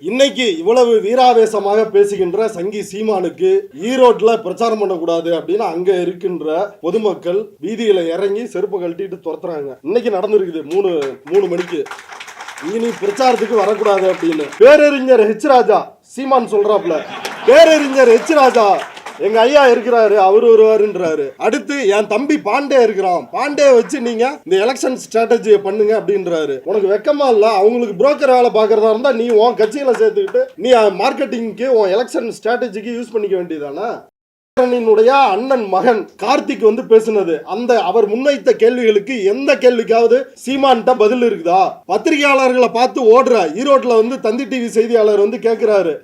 இன்னைக்கு இவ்வளவு வீராவேசமாக பேசுகின்ற சங்கி சீமானுக்கு ஈரோட்ல பிரச்சாரம் பண்ணக்கூடாது அப்படின்னு அங்க இருக்கின்ற பொதுமக்கள் வீதியில இறங்கி செருப்பு கழட்டிட்டு துரத்துறாங்க. இன்னைக்கு நடந்திருக்குது 3 மணிக்கு. இனி பிரச்சாரத்துக்கு வரக்கூடாது அப்படின்னு பேரறிஞர் ஹெச் ராஜா சீமான் சொல்றாப்ல. பேரறிஞர் ஹெச் ராஜா எங்க ஐயா இருக்கிறாரு, அவரு வருவாருன்றாரு. அடுத்து என் தம்பி பாண்டே இருக்கிறான், பாண்டே வச்சு நீங்க இந்த எலெக்ஷன் ஸ்ட்ராட்டஜியை பண்ணுங்க அப்படின்றாரு. உனக்கு வெக்கமா இல்ல? அவங்களுக்கு புரோக்கர் வேலை பாக்குறதா இருந்தா நீ உன் கட்சியில சேர்த்துக்கிட்டு நீ மார்க்கெட்டிங்க்கு உன் எலெக்ஷன் ஸ்ட்ராட்டஜிக்கு யூஸ் பண்ணிக்க வேண்டியதானே? அண்ணன் மகன் கார்த்திக் வந்து பேசினது, அந்த அவர் முன்வைத்த கேள்விகளுக்கு எந்த கேள்விக்காவது சீமான்ட்ட பதில் இருக்குதா? பத்திரிகையாளர்களை பார்த்து ஓடுற ஈரோட்ல வந்து தந்தி டிவி செய்தியாளர் வந்து கேட்கிறாரு,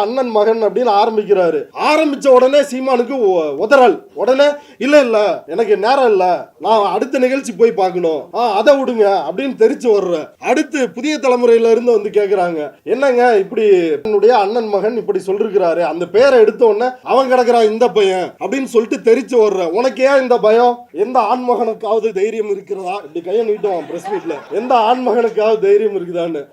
அண்ணன் மகன் அப்படின்னு ஆரம்பிக்கிறாரு. ஆரம்பிச்ச உடனே சீமானுக்கு உதறல். உடனே இல்ல எனக்கு நேரம் இல்ல, நான் அடுத்த நிகழ்ச்சி போய் பார்க்கணும், அதை விடுங்க அப்படின்னு தெரிச்சு வர்ற. அடுத்து புதிய தலைமுறையில இருந்து வந்து கேக்குறாங்க, என்னங்க இப்படி என்னுடைய அண்ணன் மகன் இப்படி சொல்லிருக்கிறாரு, அந்த பேரை எடுத்த உடனே அவன் கிடக்குறான் இந்த பையன் அப்படின்னு சொல்லிட்டு தெரிச்சு வர்ற. உனக்கு ஏன் இந்த பயம்? எந்த ஆண்மகனுக்காவது தைரியம் இருக்கிறதா? இப்படி கையை நீட்டுவான் பிரஸ் மீட்ல. எந்த ஆண்மகனுக்காவது தைரியம் இருக்குதான்னு.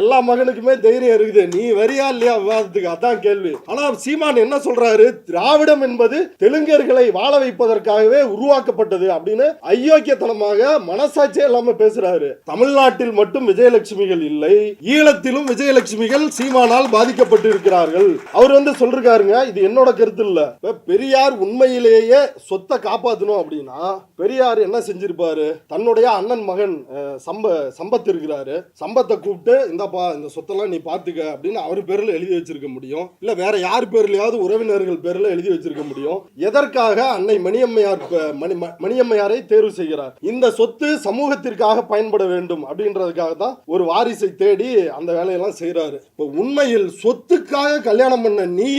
எல்லா மகனுக்குமே தைரியம் இருக்குது, நீ வரியா இல்லையா அதான் கேள்வி. ஆனா சீமான் என்ன சொல்றாரு, திராவிடம் என்பது தெலுங்கர்களை வாழ வைப்பதற்காகவே உருவாக்கப்பட்டது அப்படின்னு அயோக்கியத்தனமாக மனசாட்சியே இல்லாம பேசுறாரு. தமிழ்நாட்டில் மட்டும் விஜயலட்சுமிகள் இல்லை, ஈழத்திலும் விஜயலட்சுமிகள் சீமானால் பாதிக்கப்பட்டு இருக்கிறார்கள். அவர் வந்து சொல்றாருங்க, இது என்னோட கருத்து இல்ல. பெரியார் உண்மையிலேயே சொத்தை காப்பாற்றணும் அப்படின்னா பெரியார் என்ன செஞ்சிருப்பாரு? தன்னுடைய அண்ணன் மகன் சம்பத் இருக்கிறாரு, சம்பத்தை கூப்பிட்டு இந்த சொத்தெல்லாம் நீ பாத்துக்க அப்படின்னு அவர் பேர்ல எழுதி வச்சிருக்க முடியும், இல்ல வேற யார் பேர்லயாவது உறவினர்கள் பேர்ல எழுதி வச்சிருக்க முடியும். எதற்காக அன்னை மணியம்மையாரை தேர்வு செய்கிறார்? இந்த சொத்து சமூகத்திற்காக பயன்பட வேண்டும் அப்படின்றதுக்காக தான் ஒரு வாரிசை தேடி அந்த வேலையெல்லாம் செய்யறாரு. உண்மையில் சொத்துக்காக கல்யாணம் பண்ண நீ,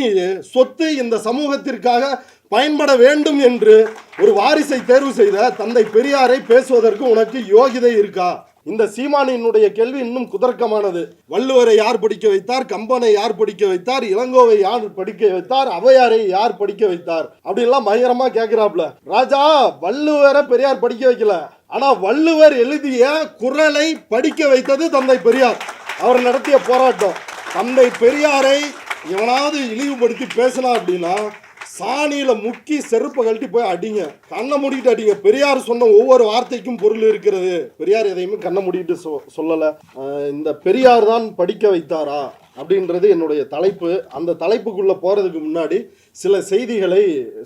சொத்து இந்த சமூகத்திற்காக பயன்பட வேண்டும் என்று ஒரு வாரிசை தேர்வு செய்த தந்தை பெரியாரை பேசுவதற்கு உனக்கு யோகிதை இருக்கா? இந்த சீமானினுடைய கேள்வி இன்னும் குதர்க்கமானது. வள்ளுவரை யார் படிக்க வைத்தார்? கம்பனை யார் படிக்க வைத்தார்? இளங்கோவை யார் படிக்க வைத்தார்? ஔவையாரை யார் படிக்க வைத்தார்? அப்படின்லாம் பயங்கரமா கேட்கிறாப்ல. ராஜா, வள்ளுவரை பெரியார் படிக்க வைக்கல, ஆனா வள்ளுவர் எழுதிய குறளை படிக்க வைத்தது தந்தை பெரியார். அவர் நடத்திய போராட்டம். தந்தை பெரியாரை எவனாவது இழிவுபடுத்தி பேசினா அப்படின்னா சாணியில முக்கி செருப்பை கழட்டி போய் அடிங்க, கண்ணை மூடிட்டு அடிங்க. பெரியார் சொன்ன ஒவ்வொரு வார்த்தைக்கும் பொருள் இருக்கிறது. பெரியார் எதையுமே கண்ணை மூடிட்டு சொல்லல. இந்த பெரியார் தான் படிக்க வைத்தாரா அப்படின்றது என்னுடைய தலைப்பு. அந்த தலைப்புக்குள்ள போறதுக்கு முன்னாடி சில செய்திகளை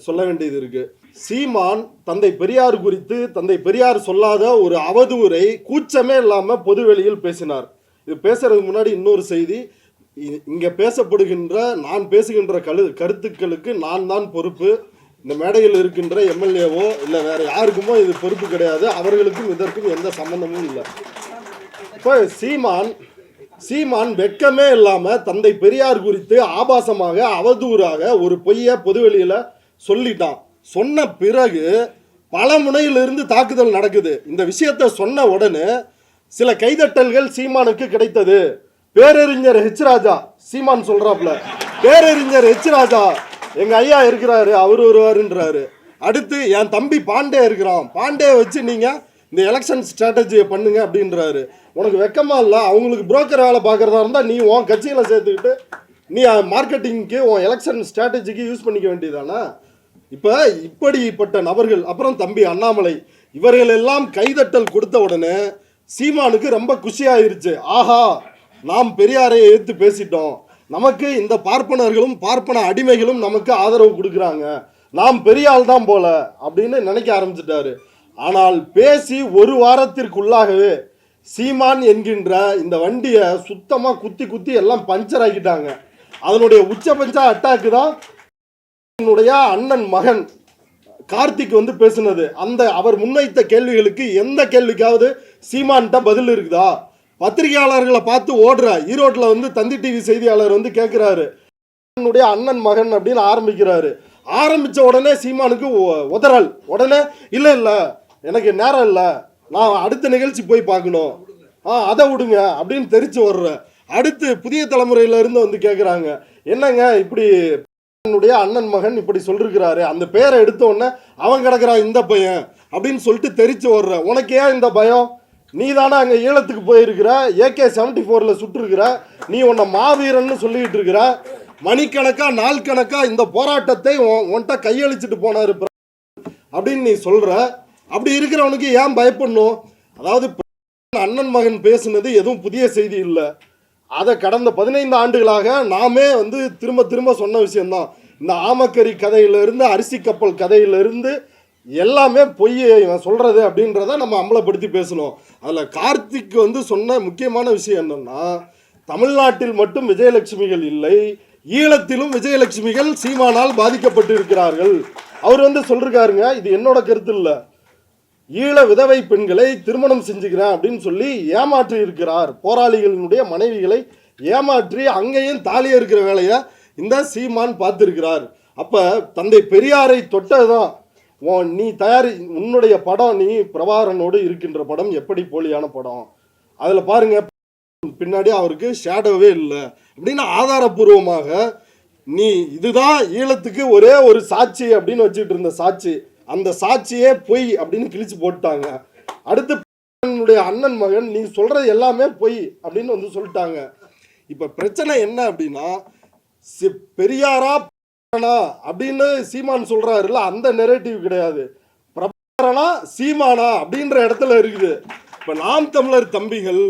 சொல்ல வேண்டியது இருக்கு. சீமான் தந்தை பெரியார் குறித்து தந்தை பெரியார் சொல்லாத ஒரு அவதூறை கூச்சமே இல்லாம பொதுவெளியில் பேசினார். இது பேசுறதுக்கு முன்னாடி இன்னொரு செய்தி. இங்க பேசப்படுகின்ற நான் பேசுகின்ற கருத்துக்களுக்கு நான் தான் பொறுப்பு. இந்த மேடையில் இருக்கின்ற எம்எல்ஏவோ இல்லை வேற யாருக்குமோ இது பொறுப்பு கிடையாது. அவர்களுக்கும் இதற்கும் எந்த சம்பந்தமும் இல்லை. இப்போ சீமான் வெட்கமே இல்லாம தந்தை பெரியார் குறித்து ஆபாசமாக அவதூறாக ஒரு பொய்ய பொதுவெளியில சொல்லிட்டான். சொன்ன பிறகு பல முனையிலிருந்து தாக்குதல் நடக்குது. இந்த விஷயத்தை சொன்ன உடனே சில கைதட்டல்கள் சீமானுக்கு கிடைத்தது. பேரறிஞர் ஹெச் ராஜா சீமான் சொல்றாப்ல. பேரறிஞர் ஹெச் ராஜா எங்க ஐயா இருக்கிறாரு, அவரு வருவாருன்றாரு. அடுத்து என் தம்பி பாண்டே இருக்கிறான், பாண்டே வச்சு நீங்க இந்த எலெக்ஷன் ஸ்ட்ராட்டஜியை பண்ணுங்க அப்படின்றாரு. உனக்கு வெக்கமா இல்ல? அவங்களுக்கு புரோக்கர் வேலை பாக்குறதா இருந்தா நீ உன் கட்சியில சேர்த்துக்கிட்டு நீ மார்க்கெட்டிங்க்கு உன் எலெக்ஷன் ஸ்ட்ராட்டஜிக்கு யூஸ் பண்ணிக்க வேண்டியதானே? இப்ப இப்படிப்பட்ட நபர்கள், அப்புறம் தம்பி அண்ணாமலை, இவர்கள் எல்லாம் கைதட்டல் கொடுத்த உடனே சீமானுக்கு ரொம்ப குஷியாயிருச்சு. ஆஹா, நாம் பெரியாரை எதிர்த்து பேசிட்டோம், நமக்கு இந்த பார்ப்பனர்களும் பார்ப்பன அடிமைகளும் நமக்கு ஆதரவு கொடுக்குறாங்க, நாம் பெரியாள் தான் போல அப்படின்னு நினைக்க ஆரம்பிச்சிட்டாரு. ஆனால் பேசி ஒரு வாரத்திற்குள்ளாகவே சீமான் என்கின்ற இந்த வண்டியை சுத்தமாக குத்தி எல்லாம் பஞ்சர் ஆக்கிட்டாங்க. அதனுடைய உச்சபட்ச அட்டாக்கு தான் என்னுடைய அண்ணன் மகன் கார்த்திக் வந்து பேசினது, அந்த அவர் முன்வைத்த கேள்விகளுக்கு எந்த கேள்விக்காவது சீமான்ட்ட பதில் இருக்குதா? பத்திரிகையாளர்களை பார்த்து ஓடுற ஈரோட்ல வந்து தந்தி டிவி செய்தியாளர் வந்து கேட்கிறாரு, அண்ணன் மகன் அப்படின்னு ஆரம்பிக்கிறாரு. ஆரம்பிச்ச உடனே சீமானுக்கு உதறல். உடனே இல்ல எனக்கு நேரம் இல்ல, நான் அடுத்த நிகழ்ச்சி போய் பார்க்கணும், அதை விடுங்க அப்படின்னு தெரிச்சு வர்ற. அடுத்து புதிய தலைமுறையில இருந்து வந்து கேட்குறாங்க, என்னங்க இப்படி என்னுடைய அண்ணன் மகன் இப்படி சொல்லிருக்கிறாரு, அந்த பேரை எடுத்த உடனே அவன் கிடக்குறான் இந்த பையன் அப்படின்னு சொல்லிட்டு தெரிச்சு வர்ற. உனக்கு ஏன் இந்த பயம்? நீ தானே அங்கே ஈழத்துக்கு போயிருக்கிற, AK-74 சுட்டுருக்கிற, நீ உன்னை மாவீரன்னு சொல்லிக்கிட்டு இருக்கிற, மணிக்கணக்கா நாள் கணக்கா இந்த போராட்டத்தை உன்கிட்ட கையளிச்சுட்டு போனாரு அப்படின்னு நீ சொல்ற. அப்படி இருக்கிறவனுக்கு ஏன் பயப்படணும்? அதாவது அண்ணன் மகன் பேசுனது எதுவும் புதிய செய்தி இல்லை. அதை கடந்த 15 ஆண்டுகளாக நாமே திரும்ப திரும்ப சொன்ன விஷயம்தான். இந்த ஆமக்கரி கதையிலிருந்து, அரிசி கப்பல் கதையிலிருந்து எல்லாமே பொய் இவன் சொல்றது அப்படின்றத நம்ம அம்பலப்படுத்தி பேசணும். அதில் கார்த்திக் சொன்ன முக்கியமான விஷயம் என்னன்னா, தமிழ்நாட்டில் மட்டும் விஜயலட்சுமிகள் இல்லை, ஈழத்திலும் விஜயலட்சுமிகள் சீமானால் பாதிக்கப்பட்டு இருக்கிறார்கள். அவர் சொல்றாருங்க, இது என்னோட கருத்து இல்லை, ஈழ விதவை பெண்களை திருமணம் செஞ்சுக்கிறேன் அப்படின்னு சொல்லி ஏமாற்றி இருக்கிறார். போராளிகளினுடைய மனைவிகளை ஏமாற்றி அங்கேயும் தாலியாக இருக்கிற வேலையை இந்த சீமான் பார்த்துருக்கிறார். அப்போ தந்தை பெரியாரை தொட்டதுதான் நீ உன்னுடைய படம், நீ பிரபாகரனோடு இருக்கின்ற படம் எப்படி போலியான படம், அதில் பாருங்க பின்னாடி அவருக்கு ஷேடோவே இல்லை அப்படின்னு ஆதாரபூர்வமாக நீ இதுதான் ஈழத்துக்கு ஒரே ஒரு சாட்சி அப்படின்னு வச்சுட்டு இருந்த சாட்சி, அந்த சாட்சியே பொய் அப்படின்னு கிழிச்சு போட்டாங்க. அடுத்து அண்ணன் மகன் நீ சொல்றது எல்லாமே பொய் அப்படின்னு சொல்லிட்டாங்க. இப்ப பிரச்சனை என்ன அப்படின்னா, பெரியாரா அப்படின்னு சீமான் சொல்றாருல்ல, அந்த நெரேட்டிவ் கிடையாது, பிரபாகரனா சீமானா அப்படின்ற இடத்துல இருக்குது. இப்ப நாம் தமிழர் தம்பிகள்,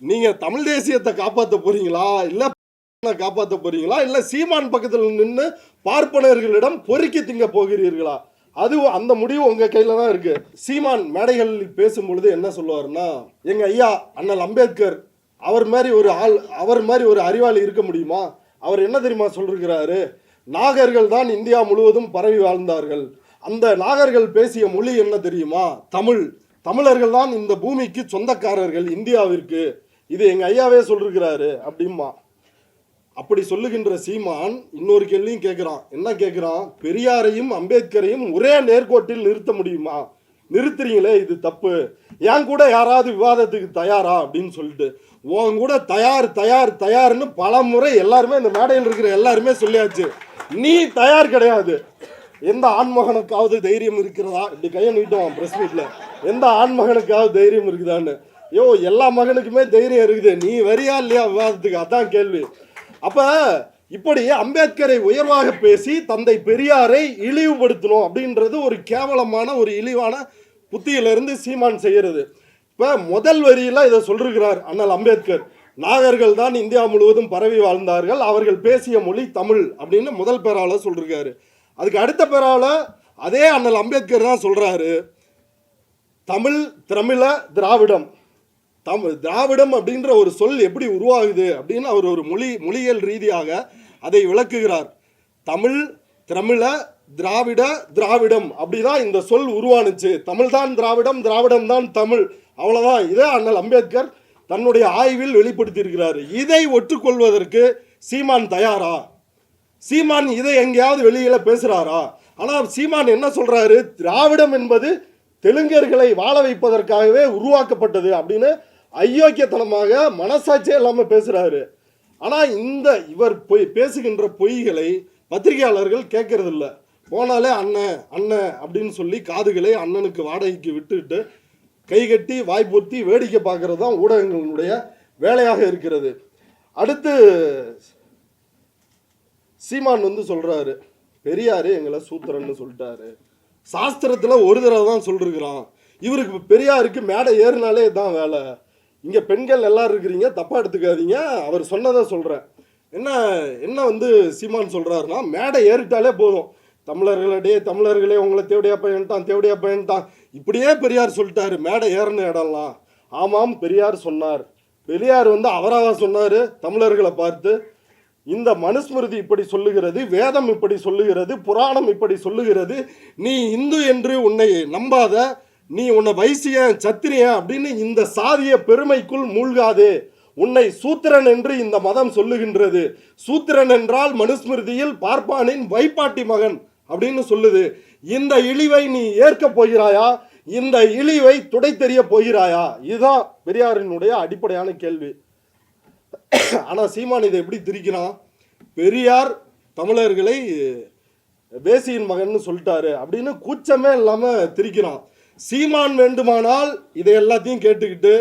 நீங்க தமிழ் தேசியத்தை காப்பாற்ற போறீங்களா, இல்ல காப்பாற்ற போறீங்களா, இல்ல சீமான் பக்கத்தில் நின்று பார்ப்பனர்களிடம் பொறுக்கி திங்க போகிறீர்களா? அது அந்த முடிவு உங்க கையில தான் இருக்கு. சீமான் மேடைகளில் பேசும்பொழுது என்ன சொல்லுவாருன்னா, எங்க ஐயா அண்ணல் அம்பேத்கர் அவர் மாதிரி ஒரு அறிவாளி இருக்க முடியுமா? அவர் என்ன தெரியுமா சொல்றாரு, நாகர்கள் தான் இந்தியா முழுவதும் பரவி வாழ்ந்தார்கள், அந்த நாகர்கள் பேசிய மொழி என்ன தெரியுமா? தமிழ். தமிழர்கள் தான் இந்த பூமிக்கு சொந்தக்காரர்கள், இந்தியாவிற்கு. இது எங்க ஐயாவே சொல்றாரு அப்படிமா. அப்படி சொல்லுகின்ற சீமான் இன்னொரு கேள்வியும் கேட்கிறான். என்ன கேட்கிறான்? பெரியாரையும் அம்பேத்கரையும் ஒரே நேர்கோட்டில் நிறுத்த முடியுமா? நிறுத்துறீங்களே, இது தப்பு, என் கூட யாராவது விவாதத்துக்கு தயாரா அப்படின்னு சொல்லிட்டு, உன் கூட தயார் தயார் தயார்னு பல முறை எல்லாருமே இந்த மேடையில் இருக்கிற எல்லாருமே சொல்லியாச்சு. நீ தயார் கிடையாது. எந்த ஆண்மகனுக்காவது தைரியம் இருக்கிறதா? இப்படி கையை நீட்டோம் பிரஸ் மீட்ல, எந்த ஆண்மகனுக்காவது தைரியம் இருக்குதான்னு. எல்லா மகனுக்குமே தைரியம் இருக்குது, நீ வரியா இல்லையா விவாதத்துக்கு? அதான் கேள்வி. அப்ப இப்படி அம்பேத்கரை உயர்வாக பேசி தந்தை பெரியாரை இழிவுபடுத்தணும் அப்படின்றது ஒரு கேவலமான ஒரு இழிவான புத்தியிலிருந்து சீமான் செய்யறது. இப்ப முதல் வரியில இதை சொல்றார் அண்ணல் அம்பேத்கர், நாகர்கள் தான் இந்தியா முழுவதும் பரவி வாழ்ந்தார்கள், அவர்கள் பேசிய மொழி தமிழ் அப்படின்னு முதல் பேரால சொல்றாரு. அதுக்கு அடுத்த பேரால அதே அண்ணல் அம்பேத்கர் தான் சொல்றாரு, தமிழ் திரமிழ திராவிடம். திராவிடம் அப்படின்ற ஒரு சொல் எப்படி உருவாகுது அப்படின்னு அவர் ஒரு மொழியியல் ரீதியாக அதை விளக்குகிறார். தமிழ் திரமிழ திராவிட திராவிடம் அப்படிதான் இந்த சொல் உருவானுச்சு. தமிழ் தான் திராவிடம், திராவிடம் தான் தமிழ், அவ்வளவுதான். இதை அண்ணல் அம்பேத்கர் தன்னுடைய ஆய்வில் வெளிப்படுத்தி இருக்கிறார். இதை ஒற்றுக்கொள்வதற்கு சீமான் தயாரா? சீமான் இதை எங்கேயாவது வெளியில பேசுறாரா? ஆனா சீமான் என்ன சொல்றாரு, திராவிடம் என்பது தெலுங்கர்களை வாழ வைப்பதற்காகவே உருவாக்கப்பட்டது அப்படின்னு அயோக்கியத்தனமாக மனசாட்சியே இல்லாம பேசுறாரு. ஆனா இவர் பேசுகின்ற பொய்களை பத்திரிகையாளர்கள் கேட்கறது இல்லை. போனாலே அண்ணன் அண்ணன் அப்படின்னு சொல்லி காதுகளை அண்ணனுக்கு வாடகைக்கு விட்டுட்டு கைகட்டி வாய்ப்பொத்தி வேடிக்கை பார்க்கறது தான் ஊடகங்களுடைய வேலையாக இருக்கிறது. அடுத்து சீமான் சொல்றாரு, பெரியாரு எங்களை சூத்திரன்னு சொல்லிட்டாரு. சாஸ்திரத்துல ஒரு தடவை தான் சொல்லிருக்கிறான். இவருக்கு பெரியாருக்கு மேடை ஏறினாலே தான் வேலை. இங்க பெண்கள் எல்லாரும் இருக்கிறீங்க, தப்பா எடுத்துக்காதீங்க, அவர் சொன்னதை சொல்றேன். என்ன சீமான் சொல்றாருன்னா, மேடை ஏறிட்டாலே போதும், தமிழர்களே உங்களை தேவடியா பையன்ட்டான் இப்படியே பெரியார் சொல்லிட்டாரு, மேடை ஏறின இடம்லாம். ஆமாம், பெரியார் சொன்னார். பெரியார் அவராக சொன்னாரு தமிழர்களை பார்த்து, இந்த மனுஸ்மிருதி இப்படி சொல்லுகிறது, வேதம் இப்படி சொல்லுகிறது, புராணம் இப்படி சொல்லுகிறது, நீ இந்து என்று உன்னை நம்பாத, நீ உன்னை வைசியன் சத்திரியன் அப்படின்னு இந்த சாதிய பெருமைக்குள் மூழ்காதே, உன்னை சூத்திரன் என்று இந்த மதம் சொல்லுகின்றது. சூத்திரன் என்றால் மனுஸ்மிருதியில் பார்ப்பானின் வைப்பாட்டி மகன் அப்படின்னு சொல்லுது. இந்த இழிவை நீ ஏற்க போகிறாயா? இந்த இழிவை துடை தெரிய போகிறாயா? இதுதான் பெரியாரினுடைய அடிப்படையான கேள்வி. ஆனா சீமான் இதை எப்படி திரிக்கிறான்? பெரியார் தமிழர்களை வேசியின் மகன் சொல்லிட்டாரு அப்படின்னு கூச்சமே இல்லாம திரிக்கிறான். சீமான் வேண்டுமானால் இதை எல்லாத்தையும் கேட்டுக்கிட்டு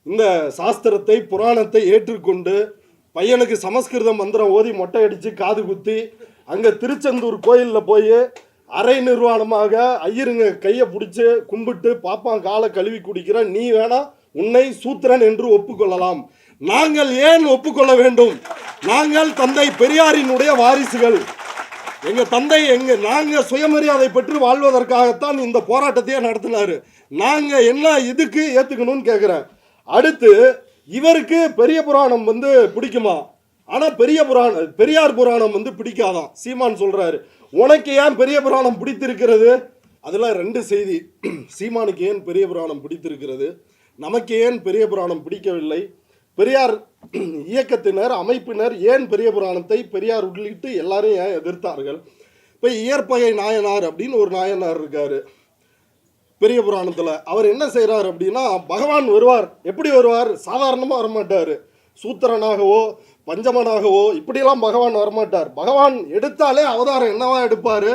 இந்த சாஸ்திரத்தை புராணத்தை ஏற்றுக்கொண்டு பையனுக்கு சமஸ்கிருத மந்திரம் ஓதி மொட்டை அடித்து காது குத்தி அங்கே திருச்செந்தூர் கோயிலில் போய் அரை நிர்வாணமாக ஐயருங்க கையை பிடிச்சி கும்பிட்டு பாப்பான் காலை கழுவி குடிக்கிற நீ வேணா உன்னை சூத்திரன் என்று ஒப்புக்கொள்ளலாம். நாங்கள் ஏன் ஒப்புக்கொள்ள வேண்டும்? நாங்கள் தந்தை பெரியாரினுடைய வாரிசுகள். எங்க தந்தை நாங்க சுயமரியாதை பெற்று வாழ்வதற்காகத்தான் இந்த போராட்டத்தையே நடத்தினாரு. நாங்க என்ன இதுக்கு ஏத்துக்கணும்னு கேட்கிறேன். அடுத்து இவருக்கு பெரிய புராணம் பிடிக்குமா? ஆனா பெரியார் புராணம் பிடிக்காதான். சீமான் சொல்றாரு, உனக்கு ஏன் பெரிய புராணம் பிடித்திருக்கிறது? அதுல ரெண்டு செய்தி. சீமானுக்கு ஏன் பெரிய புராணம் பிடித்திருக்கிறது, நமக்கு ஏன் பெரிய புராணம் பிடிக்கவில்லை, பெரியார் இயக்கத்தினர் அமைப்பினர் ஏன் பெரிய புராணத்தை பெரியார் உள்ளிட்டு எல்லாரும் ஏன் எதிர்த்தார்கள்? இப்போ இயற்பகை நாயனார் அப்படின்னு ஒரு நாயனார் இருக்காரு பெரிய புராணத்தில். அவர் என்ன செய்கிறார் அப்படின்னா, பகவான் வருவார். எப்படி வருவார்? சாதாரணமாக வரமாட்டார். சூத்திரனாகவோ பஞ்சமனாகவோ இப்படியெல்லாம் பகவான் வரமாட்டார். பகவான் எடுத்தாலே அவதாரம் என்னவா எடுப்பார்?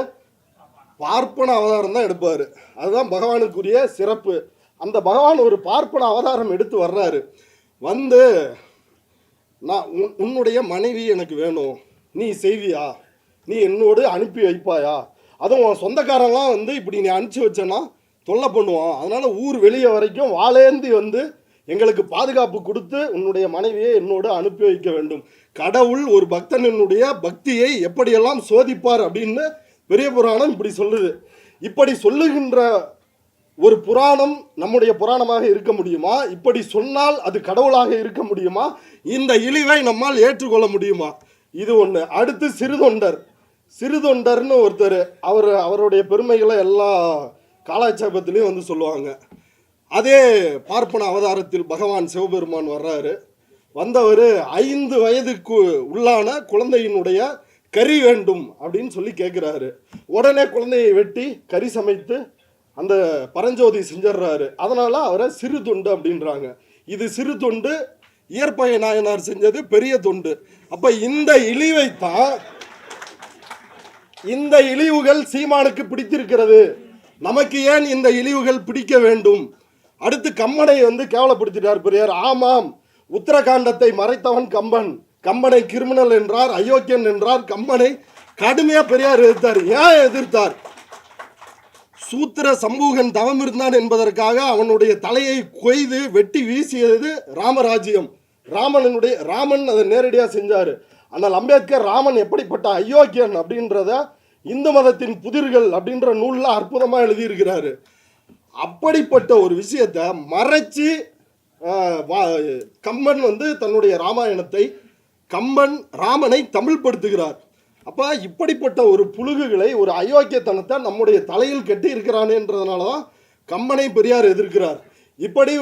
பார்ப்பன அவதாரம் தான் எடுப்பார். அதுதான் பகவானுக்குரிய சிறப்பு. அந்த பகவான் ஒரு பார்ப்பன அவதாரம் எடுத்து வர்றாரு. நான் உன்னுடைய மனைவி எனக்கு வேணும், நீ செய்வியா? நீ என்னோடு அனுப்பி வைப்பாயா? அதுவும் உன் சொந்தக்காரங்களாம் இப்படி நீ அனுப்பிச்சி வச்சேன்னா தொல்லை பண்ணுவான். அதனால் ஊர் வெளியே வரைக்கும் வாழேந்தி எங்களுக்கு பாதுகாப்பு கொடுத்து உன்னுடைய மனைவியை என்னோடு அனுப்பி வைக்க வேண்டும். கடவுள் ஒரு பக்தனினுடைய பக்தியை எப்படியெல்லாம் சோதிப்பார் அப்படின்னு பெரிய புராணம் இப்படி சொல்லுது. இப்படி சொல்லுகின்ற ஒரு புராணம் நம்முடைய புராணமாக இருக்க முடியுமா? இப்படி சொன்னால் அது கடவுளாக இருக்க முடியுமா? இந்த இழிவை நம்மால் ஏற்றுக்கொள்ள முடியுமா? இது ஒன்று. அடுத்து சிறுதொண்டர்னு ஒருத்தர், அவருடைய பெருமைகளை எல்லா காலாட்சேபத்திலையும் சொல்லுவாங்க. அதே பார்ப்பன அவதாரத்தில் பகவான் சிவபெருமான் வர்றாரு. வந்தவர் 5 வயதுக்கு உள்ளான குழந்தையினுடைய கறி வேண்டும் அப்படின்னு சொல்லி கேட்குறாரு. உடனே குழந்தையை வெட்டி கறி சமைத்து அந்த பரஞ்சோதி செஞ்சிடறாரு. அதனால அவரை சிறு தொண்டு அப்படின்றாங்க. இது சிறு தொண்டு, இயற்பகை நாயனார் செஞ்சது பெரிய தொண்டு. அப்ப இந்த இழிவுகள் சீமானுக்கு பிடித்திருக்கிறது. நமக்கு ஏன் இந்த இழிவுகள் பிடிக்க வேண்டும்? அடுத்து கம்பனை கேவலப்படுத்திட்டார் பெரியார். ஆமாம், உத்தரகாண்டத்தை மறைத்தவன் கம்பனை கிரிமினல் என்றார், அயோக்கியன் என்றார். கம்பனை கடுமையா பெரியார் எதிர்த்தார். ஏன் எதிர்த்தார்? சூத்திர சமூகன் தவம் இருந்தான் என்பதற்காக அவனுடைய தலையை கொய்து வெட்டி வீசியது ராமராஜ்யம். ராமன் அதை நேரடியாக செஞ்சாரு. ஆனால் அம்பேத்கர் ராமன் எப்படிப்பட்ட அயோக்கியன் அப்படின்றத இந்து மதத்தின் புதிர்கள் அப்படின்ற நூலில் அற்புதமாக எழுதியிருக்கிறாரு. அப்படிப்பட்ட ஒரு விஷயத்தை மறைச்சி கம்பன் தன்னுடைய ராமாயணத்தை ராமனை தமிழ்படுத்துகிறார். அப்போ இப்படிப்பட்ட ஒரு புழுகுகளை, ஒரு அயோக்கியத்தனத்தை நம்முடைய தலையில் கட்டி இருக்கிறானேன்றதுனால தான் கம்பனை பெரியார் எதிர்க்கிறார். இப்படி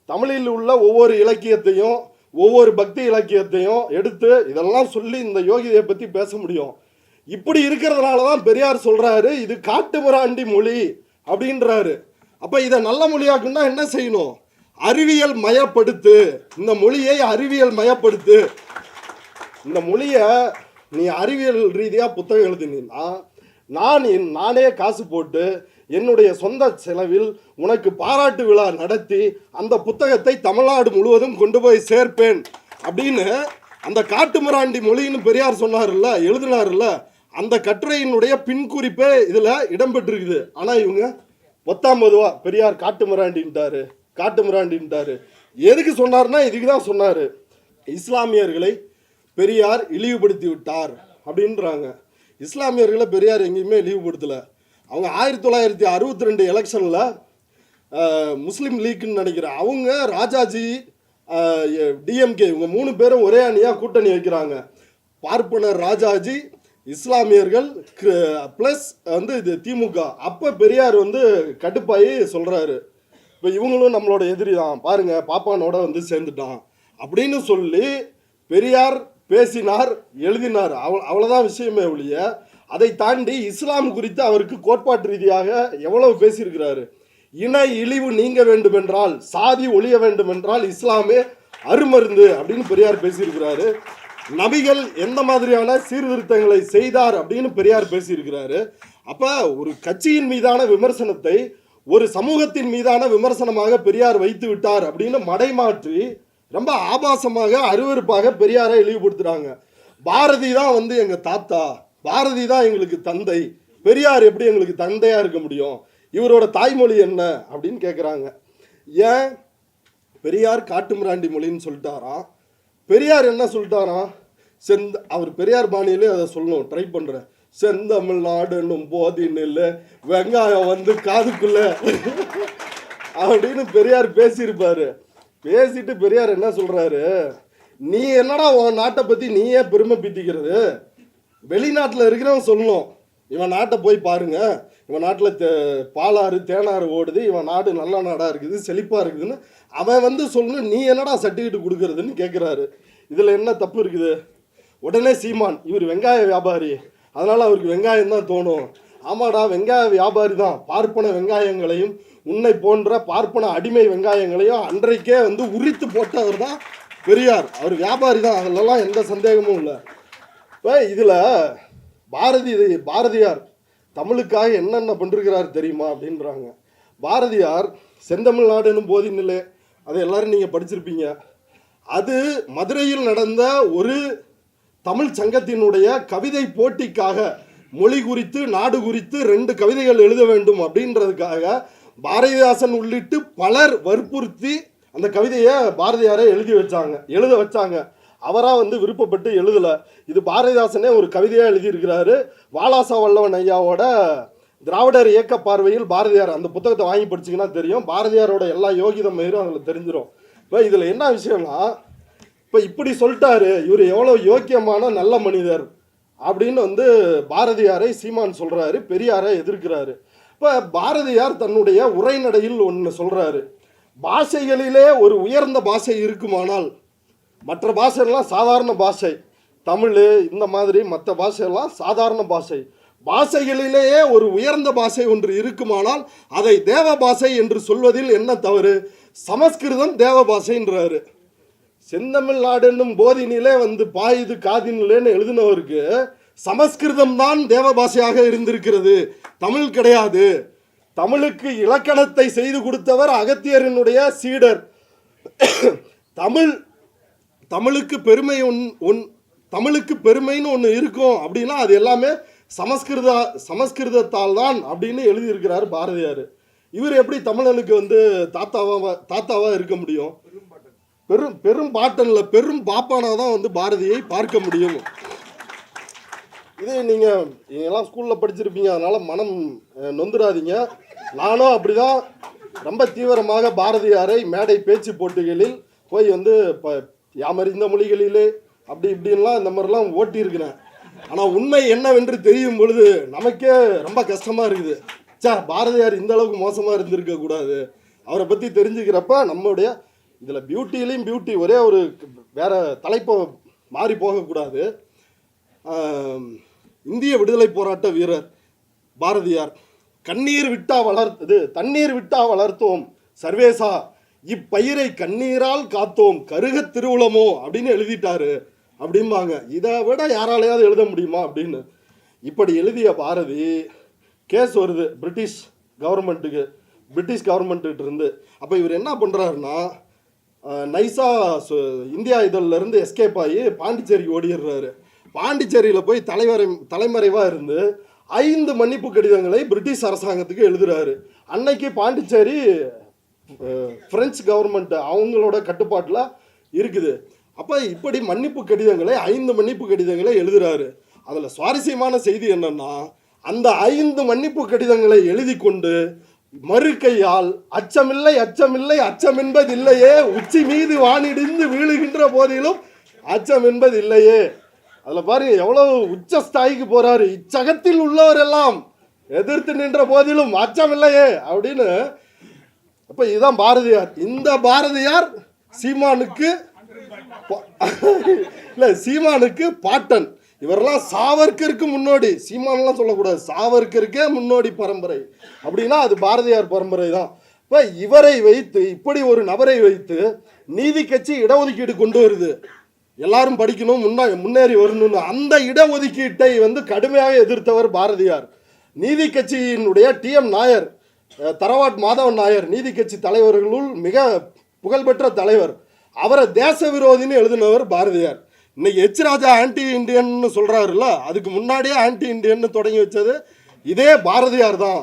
தமிழில் உள்ள ஒவ்வொரு இலக்கியத்தையும் ஒவ்வொரு பக்தி இலக்கியத்தையும் எடுத்து இதெல்லாம் சொல்லி இந்த யோகிதையை பற்றி பேச முடியும். இப்படி இருக்கிறதுனால தான் பெரியார் சொல்கிறாரு இது காட்டுமிராண்டி மொழி அப்படின்றாரு. அப்போ இதை நல்ல மொழியாக்குன்னா என்ன செய்யணும்? அறிவியல் மயப்படுத்து, இந்த மொழியை அறிவியல் மயப்படுத்து. இந்த மொழியை நீ அறிவியல் ரீதியாக புத்தகம் எழுதினா நானே காசு போட்டு என்னுடைய சொந்த செலவில் உனக்கு பாராட்டு விழா நடத்தி அந்த புத்தகத்தை தமிழ்நாடு முழுவதும் கொண்டு போய் சேர்ப்பேன் அப்படின்னு அந்த காட்டுமிராண்டி மொழின்னு பெரியார் சொன்னார்ல, எழுதினார்ல, அந்த கட்டுரையினுடைய பின்குறிப்பே இதில் இடம்பெற்றிருக்குது. ஆனால் இவங்க 19 பெரியார் காட்டுமிராண்டின்ட்டாரு. எதுக்கு சொன்னார்னா இதுக்கு தான் சொன்னார். இஸ்லாமியர்களை பெரியார் இழிவுபடுத்தி விட்டார் அப்படின்றாங்க. இஸ்லாமியர்களை பெரியார் எங்கேயுமே இழிவுபடுத்தலை. அவங்க 1962 எலெக்ஷனில் முஸ்லீம் லீக்னு நினைக்கிறேன், அவங்க ராஜாஜி டிஎம்கே இவங்க 3 பேரும் ஒரே அணியாக கூட்டணி வைக்கிறாங்க. பார்ப்பனர் ராஜாஜி, இஸ்லாமியர்கள் ப்ளஸ் இது திமுக. அப்போ பெரியார் கடுப்பாயி சொல்கிறாரு, இப்போ இவங்களும் நம்மளோட எதிரி தான் பாருங்க, பாப்பானோட சேர்ந்துட்டான் அப்படின்னு சொல்லி பெரியார் பேசினார், எழுதினார். அவ்வளோதான் விஷயமே ஒழிய அதை தாண்டி இஸ்லாம் குறித்து அவருக்கு கோட்பாட்டு ரீதியாக எவ்வளவு பேசியிருக்கிறாரு. இன இழிவு நீங்க வேண்டுமென்றால், சாதி ஒழிய வேண்டுமென்றால் இஸ்லாமே அருமருந்து அப்படின்னு பெரியார் பேசியிருக்கிறாரு. நபிகள் எந்த மாதிரியான சீர்திருத்தங்களை செய்தார் அப்படின்னு பெரியார் பேசியிருக்கிறாரு. அப்போ ஒரு கட்சியின் மீதான விமர்சனத்தை ஒரு சமூகத்தின் மீதான விமர்சனமாக பெரியார் வைத்து விட்டார் அப்படின்னு மடைமாற்றி ரொம்ப ஆபாசமாக அருவருப்பாக பெரியாரை இழிவுபடுத்துறாங்க. பாரதி தான் வந்து எங்க தாத்தா, பாரதி தான் எங்களுக்கு தந்தை, பெரியார் எப்படி எங்களுக்கு தந்தையா இருக்க முடியும், இவரோட தாய்மொழி என்ன அப்படின்னு கேட்குறாங்க. ஏன் பெரியார் காட்டுமிராண்டி மொழின்னு சொல்லிட்டாராம். பெரியார் என்ன சொல்லிட்டாராம், அவர் பெரியார் பாணியிலே அதை சொல்லணும் ட்ரை பண்ணுறேன். செந்தமிழ்நாடுன்னும் போதினில் வெங்காயம் வந்து காதுக்குள்ள அப்படின்னு பெரியார் பேசியிருப்பாரு. பேசிட்டு பெரியார் என்ன சொல்றாரு, நீ என்னடா உன் நாட்டை பத்தி நீயே பெருமை பீத்திக்கிறது, வெளிநாட்டில் இருக்கிறவன் சொல்லணும் இவன் நாட்டை போய் பாருங்க, இவன் நாட்டில் பாலாறு தேனாறு ஓடுது, இவன் நாடு நல்ல நாடாக இருக்குது, செழிப்பாக இருக்குதுன்னு அவன் வந்து சொல்லணும், நீ என்னடா சர்டிஃபிகேட் கொடுக்கறதுன்னு கேட்குறாரு. இதில் என்ன தப்பு இருக்குது? உடனே சீமான், இவர் வெங்காய வியாபாரி, அதனால் அவருக்கு வெங்காயம் தான் தோணும். ஆமாடா, வெங்காய வியாபாரி தான். பார்ப்பன வெங்காயங்களையும் உன்னை போன்ற பார்ப்பன அடிமை வெங்காயங்களையும் அன்றைக்கே வந்து உரித்து போட்டவர் தான் பெரியார். அவர் வியாபாரி தான், அதிலெல்லாம் எந்த சந்தேகமும் இல்லை. இப்போ இதில் பாரதியார் தமிழுக்காக என்னென்ன பண்ணிருக்கிறார் தெரியுமா அப்படின்றாங்க. பாரதியார் செந்தமிழ்நாடுன்னு போதினிலே, அதை எல்லாரும் நீங்கள் படிச்சிருப்பீங்க. அது மதுரையில் நடந்த ஒரு தமிழ் சங்கத்தினுடைய கவிதை போட்டிக்காக மொழி குறித்து நாடு குறித்து 2 கவிதைகள் எழுத வேண்டும் அப்படின்றதுக்காக பாரதிதாசன் உள்ளிட்டு பலர் வற்புறுத்தி அந்த கவிதையை பாரதியாரை எழுத வச்சாங்க. அவராக வந்து விருப்பப்பட்டு எழுதலை. இது பாரதிதாசனே ஒரு கவிதையாக எழுதியிருக்கிறாரு. வாலாசா வல்லவன் ஐயாவோட திராவிடர் இயக்க பார்வையில் பாரதியார், அந்த புத்தகத்தை வாங்கி படிச்சிங்கன்னா தெரியும். பாரதியாரோட எல்லா யோகித மயிரும் அதில் தெரிஞ்சிடும். இப்போ இதில் என்ன விஷயம்னா, இப்போ இப்படி சொல்லிட்டாரு, இவர் எவ்வளோ யோக்கியமான நல்ல மனிதர் அப்படின்னு வந்து பாரதியாரை சீமான் சொல்கிறாரு, பெரியாரை எதிர்க்கிறாரு. இப்போ பாரதியார் தன்னுடைய உரைநடையில் ஒன்று சொல்கிறாரு, பாஷைகளிலே ஒரு உயர்ந்த பாஷை இருக்குமானால், மற்ற பாஷைலாம் சாதாரண பாஷை, தமிழ் இந்த மாதிரி மற்ற பாஷையெல்லாம் சாதாரண பாஷை, பாஷைகளிலேயே ஒரு உயர்ந்த பாஷை ஒன்று இருக்குமானால் அதை தேவ பாஷை என்று சொல்வதில் என்ன தவறு? சமஸ்கிருதம் தேவ பாஷைன்றாரு. செந்தமிழ்நாடு என்னும் போதினிலே வந்து பாயுது காதினிலேன்னு எழுதினவருக்கு சமஸ்கிருதம் தான் தேவ பாஷையாக இருந்திருக்கிறது, தமிழ் கிடையாது. தமிழுக்கு இலக்கணத்தை செய்து கொடுத்தவர் அகத்தியரினுடைய சீடர். தமிழுக்கு பெருமைன்னு ஒன்று இருக்கும் அப்படின்னா அது எல்லாமே சமஸ்கிருதத்தால் தான் அப்படின்னு எழுதியிருக்கிறார் பாரதியார். இவர் எப்படி தமிழனுக்கு வந்து தாத்தாவா இருக்க முடியும்? பெரும் பாட்டன்ல பெரும் பாப்பானா தான் வந்து பாரதியை பார்க்க முடியும். இது நீங்கள்லாம் ஸ்கூலில் படிச்சிருப்பீங்க, அதனால் மனம் நொந்துடாதீங்க. நானும் அப்படிதான் ரொம்ப தீவிரமாக பாரதியாரை மேடை பேச்சு போட்டிகளில் போய் வந்து இப்போ யாமறிந்த மொழிகளிலே அப்படி இப்படின்லாம் இந்த மாதிரிலாம் ஓட்டியிருக்கிறேன். ஆனால் உண்மை என்னவென்று தெரியும் பொழுது நமக்கே ரொம்ப கஷ்டமாக இருக்குது. பாரதியார் இந்த அளவுக்கு மோசமாக இருந்திருக்கக்கூடாது. அவரை பற்றி தெரிஞ்சுக்கிறப்ப நம்மளுடைய இதில் பியூட்டிலையும் பியூட்டி, ஒரே ஒரு வேற தலைப்பை மாறி போகக்கூடாது. இந்திய விடுதலை போராட்ட வீரர் பாரதியார், தண்ணீர் விட்டா வளர்த்தோம் சர்வேசா, இப்பயிரை கண்ணீரால் காத்தோம் கருக திருவுளமோ அப்படின்னு எழுதிட்டாரு அப்படிம்பாங்க. இதை விட யாராலையாவது எழுத முடியுமா அப்படின்னு. இப்படி எழுதிய பாரதி கேஸ் வருது பிரிட்டிஷ் கவர்மெண்ட்டுக்கிட்ட இருந்து. அப்போ இவர் என்ன பண்ணுறாருன்னா, நைஸா இந்தியா இதழிலிருந்து எஸ்கேப் ஆகி பாண்டிச்சேரிக்கு ஓடிடுறாரு. பாண்டிச்சேரியில் போய் தலைமறைவாக இருந்து 5 மன்னிப்பு கடிதங்களை பிரிட்டிஷ் அரசாங்கத்துக்கு எழுதுறாரு. அன்னைக்கு பாண்டிச்சேரி பிரெஞ்சு கவர்மெண்ட் அவங்களோட கட்டுப்பாட்டில் இருக்குது. அப்போ இப்படி 5 மன்னிப்பு கடிதங்களை எழுதுறாரு. அதில் சுவாரஸ்யமான செய்தி என்னன்னா, அந்த 5 மன்னிப்பு கடிதங்களை எழுதி கொண்டு மறுக்கையால் அச்சம் என்பதில்லையே, உச்சி மீது வானிடிந்து வீழுகின்ற போதிலும் அச்சம் என்பதில்லையே. அதில் பாருங்க எவ்வளவு உச்சஸ்தாய்க்கு போறாரு. இச்சகத்தில் உள்ளவர் எல்லாம் எதிர்த்து நின்ற போதிலும் அச்சமில்லையே அப்படின்னு. அப்ப இதுதான் பாரதியார். இந்த பாரதியார் சீமானுக்கு பாட்டன். இவரெல்லாம் சாவர்கருக்கு முன்னோடி. சீமானெல்லாம் சொல்லக்கூடாது, சாவர்கருக்கே முன்னோடி பரம்பரை அப்படின்னா அது பாரதியார் பரம்பரை தான். இப்போ இவரை வைத்து, இப்படி ஒரு நபரை வைத்து நீதி கட்சி இடஒதுக்கீடு கொண்டு வருது, எல்லாரும் படிக்கணும், முன்னேறி வரணும்னு. அந்த இடஒதுக்கீட்டை வந்து கடுமையாக எதிர்த்தவர் பாரதியார். நீதி கட்சியினுடைய TM நாயர் தரவாட் மாதவன் நாயர் நீதி கட்சி தலைவர்களுள் மிக புகழ்பெற்ற தலைவர். அவரை தேச விரோதின்னு எழுதினவர் பாரதியார். இன்னைக்கு எச் ராஜா ஆன்டி இண்டியன்னு சொல்கிறாருல்ல, அதுக்கு முன்னாடியே ஆன்டி இண்டியன்னு தொடங்கி வச்சது இதே பாரதியார் தான்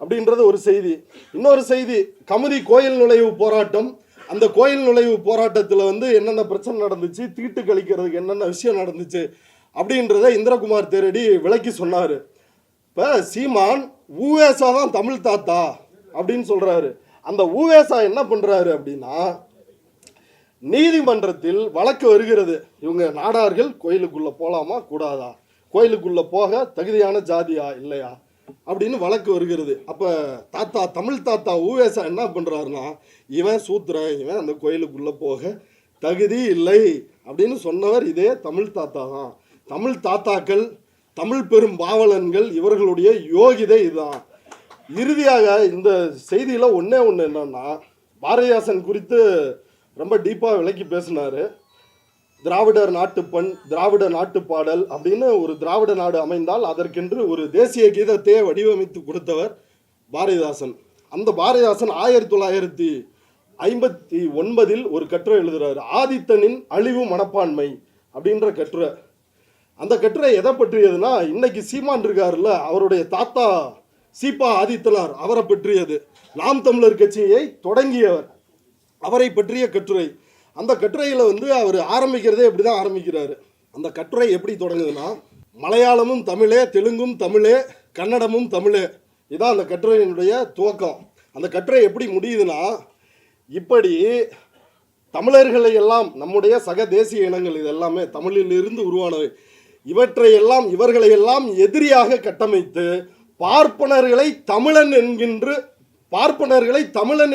அப்படின்றது ஒரு செய்தி. இன்னொரு செய்தி, கமுதி கோயில் நுழைவு போராட்டம். அந்த கோயில் நுழைவு போராட்டத்தில் என்னென்ன பிரச்சனை நடந்துச்சு, தீட்டு கழிக்கிறதுக்கு என்னென்ன விஷயம் நடந்துச்சு அப்படின்றத இந்திரகுமார் தேரடி விளக்கி சொன்னார். இப்போ சீமான் ஊவேசா தான் தமிழ் தாத்தா அப்படின்னு சொல்கிறாரு. அந்த ஊவேசா என்ன பண்ணுறாரு அப்படின்னா, நீதிமன்றத்தில் வழக்கு வருகிறது, இவங்க நாடார்கள் கோயிலுக்குள்ளே போகலாமா கூடாதா, கோயிலுக்குள்ளே போக தகுதியான ஜாதியா இல்லையா அப்படின்னு வழக்கு வருகிறது. அப்போ தாத்தா தமிழ் தாத்தா ஊவேசா என்ன பண்ணுறாருன்னா, இவன் சூத்திரன், இவன் அந்த கோயிலுக்குள்ளே போக தகுதி இல்லை அப்படின்னு சொன்னவர் இதே தமிழ் தாத்தா தான். தமிழ் தாத்தாக்கள், தமிழ் பெரும் பாவலன்கள், இவர்களுடைய யோகிதை இதுதான். இறுதியாக இந்த செய்தியில் ஒன்றே ஒன்று என்னன்னா, பாரதிதாசன் குறித்து ரொம்ப டீப்பாக விளக்கி பேசினார். திராவிடர் நாட்டுப்பண், திராவிட நாட்டுப்பாடல் அப்படின்னு ஒரு திராவிட நாடு அமைந்தால் அதற்கென்று ஒரு தேசிய கீதத்தையே வடிவமைத்து கொடுத்தவர் பாரதிதாசன். அந்த பாரதிதாசன் 1959 ஒரு கட்டுரை எழுதுகிறார், ஆதித்தனின் அழிவு மனப்பான்மை அப்படின்ற கட்டுரை. அந்த கட்டுரை எதை பற்றியதுன்னா, இன்னைக்கு சீமான் இருக்காருல்ல, அவருடைய தாத்தா சீபா ஆதித்தனார், அவரை பற்றியது. நாம் தமிழர் கட்சியை தொடங்கியவர், அவரை பற்றிய கட்டுரை. அந்த கட்டுரையில் அவர் ஆரம்பிக்கிறதே எப்படி தான் ஆரம்பிக்கிறாரு. அந்த கட்டுரை எப்படி தொடங்குதுன்னா, மலையாளமும் தமிழே, தெலுங்கும் தமிழே, கன்னடமும் தமிழே, இதான் அந்த கட்டுரையினுடைய துவக்கம். அந்த கட்டுரை எப்படி முடியுதுன்னா, இப்படி தமிழர்களை எல்லாம், நம்முடைய சக தேசிய இனங்கள் இதெல்லாமே தமிழிலிருந்து உருவானவை, இவற்றையெல்லாம் இவர்களையெல்லாம் எதிரியாக கட்டமைத்து பார்ப்பனர்களை தமிழன்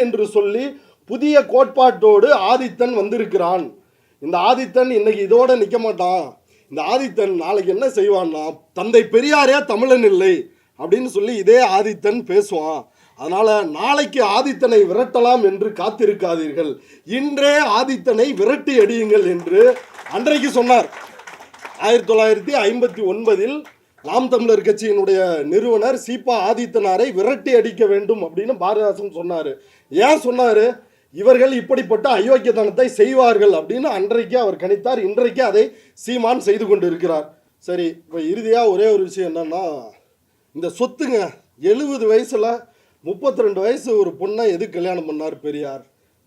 என்று சொல்லி புதிய கோட்பாட்டோடு ஆதித்தன் வந்திருக்கிறான். இந்த ஆதித்தன் இன்னைக்கு இதோட நிற்க மாட்டான். இந்த ஆதித்தன் நாளைக்கு என்ன செய்வான்னா, தந்தை பெரியாரே தமிழன் இல்லை அப்படின்னு சொல்லி இதே ஆதித்தன் பேசுவான். அதனால நாளைக்கு ஆதித்தனை விரட்டலாம் என்று காத்திருக்காதீர்கள், இன்றே ஆதித்தனை விரட்டி அடியுங்கள் என்று அன்றைக்கு சொன்னார். 1959 நாம் தமிழர் கட்சியினுடைய நிறுவனர் சீபா ஆதித்தனாரை விரட்டி அடிக்க வேண்டும் அப்படின்னு பாரதிதாசன் சொன்னார். ஏன் சொன்னார்? இவர்கள் இப்படிப்பட்ட அயோக்கியத்தனத்தை செய்வார்கள் அப்படின்னு அன்றைக்கு அவர் கணித்தார். இன்றைக்கு அதை சீமான் செய்து கொண்டு இருக்கிறார். சரி, இப்போ இறுதியாக ஒரே ஒரு விஷயம் என்னன்னா, இந்த சொத்துங்க 70 வயசில் 32 வயசு ஒரு பொண்ணை எது கல்யாணம் பண்ணார் பெரியார்?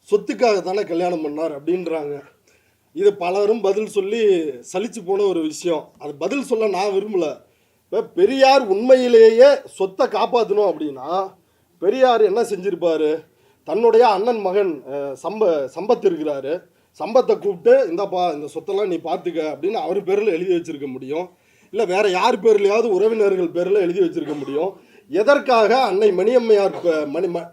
சொத்துக்காக தானே கல்யாணம் பண்ணார் அப்படின்றாங்க. இது பலரும் பதில் சொல்லி சலிச்சு போன ஒரு விஷயம். அது பதில் சொல்ல நான் விரும்பலை. இப்போ பெரியார் உண்மையிலேயே சொத்தை காப்பாற்றணும் அப்படின்னா பெரியார் என்ன செஞ்சிருப்பார்? தன்னுடைய அண்ணன் மகன் சம்பத் இருக்கிறாரு, சம்பத்தை கூப்பிட்டு இந்தாப்பா இந்த சொத்தெல்லாம் நீ பார்த்துக்க அப்படின்னு அவர் பேரில் எழுதி வச்சிருக்க முடியும். இல்லை வேற யார் பேர்லையாவது உறவினர்கள் பேரில் எழுதி வச்சிருக்க முடியும். எதற்காக அன்னை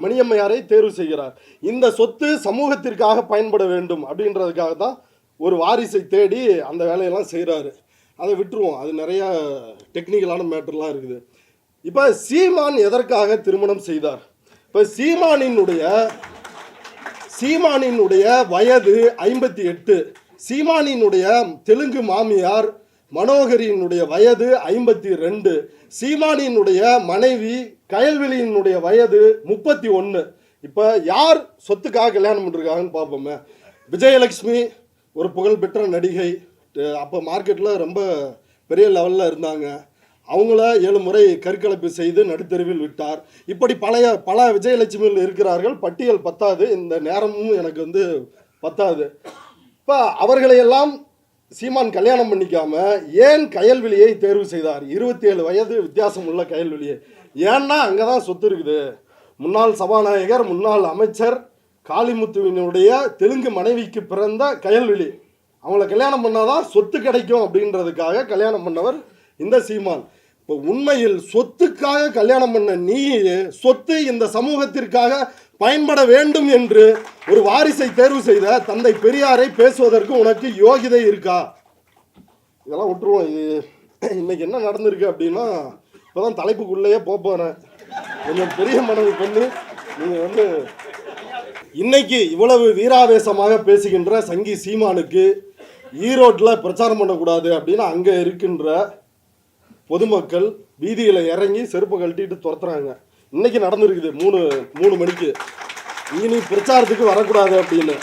மணியம்மையாரை தேர்வு செய்கிறார்? இந்த சொத்து சமூகத்திற்காக பயன்பட வேண்டும் அப்படின்றதுக்காக தான் ஒரு வாரிசை தேடி அந்த வேலையெல்லாம் செய்கிறாரு. அதை விட்டுருவோம், அது நிறையா டெக்னிக்கலான மேட்டர்லாம் இருக்குது. இப்போ சீமான் எதற்காக திருமணம் செய்தார்? இப்போ சீமானினுடைய வயது 58. சீமானினுடைய தெலுங்கு மாமியார் மனோகரியினுடைய வயது 52. சீமானினுடைய மனைவி கயல்வெளியினுடைய வயது 31. இப்போ யார் சொத்துக்காக கல்யாணம் பண்ணிருக்காங்கன்னு பார்ப்போமே. விஜயலட்சுமி ஒரு புகழ்பெற்ற நடிகை, அப்போ மார்க்கெட்டில் ரொம்ப பெரிய லெவலில் இருந்தாங்க. அவங்கள 7 முறை கருக்கலைப்பு செய்து நடுத்தெருவில் விட்டார். இப்படி பல விஜயலட்சுமிகள் இருக்கிறார்கள். பட்டியல் பத்தாது, இந்த நேரமும் எனக்கு பத்தாது. இப்போ அவர்களையெல்லாம் சீமான் கல்யாணம் பண்ணிக்காம ஏன் கயல்வெளியை தேர்வு செய்தார்? 27 வயது வித்தியாசம் உள்ள கயல்வெளியை. ஏன்னா அங்கே தான் சொத்து இருக்குது. முன்னாள் சபாநாயகர், முன்னாள் அமைச்சர் காளிமுத்துவினுடைய தெலுங்கு மனைவிக்கு பிறந்த கயல்வெளி. அவங்கள கல்யாணம் பண்ணாதான் சொத்து கிடைக்கும் அப்படின்றதுக்காக கல்யாணம் பண்ணவர் இந்த சீமான். இப்போ உண்மையில் சொத்துக்காக கல்யாணம் பண்ண நீ, சொத்து இந்த சமூகத்திற்காக பயன்பட வேண்டும் என்று ஒரு வாரிசை தேர்வு செய்த தந்தை பெரியாரை பேசுவதற்கு உனக்கு யோகிதை இருக்கா? இதெல்லாம் விட்டுருவோம். இது இன்னைக்கு என்ன நடந்திருக்கு அப்படின்னா, இப்போதான் தலைப்புக்குள்ளேயே போகிறேன். கொஞ்சம் பெரிய மனது பண்ணி நீங்கள் இன்னைக்கு இவ்வளவு வீராவேசமாக பேசுகின்ற சங்கி சீமானுக்கு ஈரோட்டில் பிரச்சாரம் பண்ணக்கூடாது அப்படின்னு அங்கே இருக்கின்ற பொதுமக்கள் வீதியில் இறங்கி செருப்பு கழட்டிட்டு துரத்துறாங்க. இன்னைக்கு நடந்திருக்குது 3 மணிக்கு. இனி பிரச்சாரத்துக்கு வரக்கூடாது அப்படின்னு.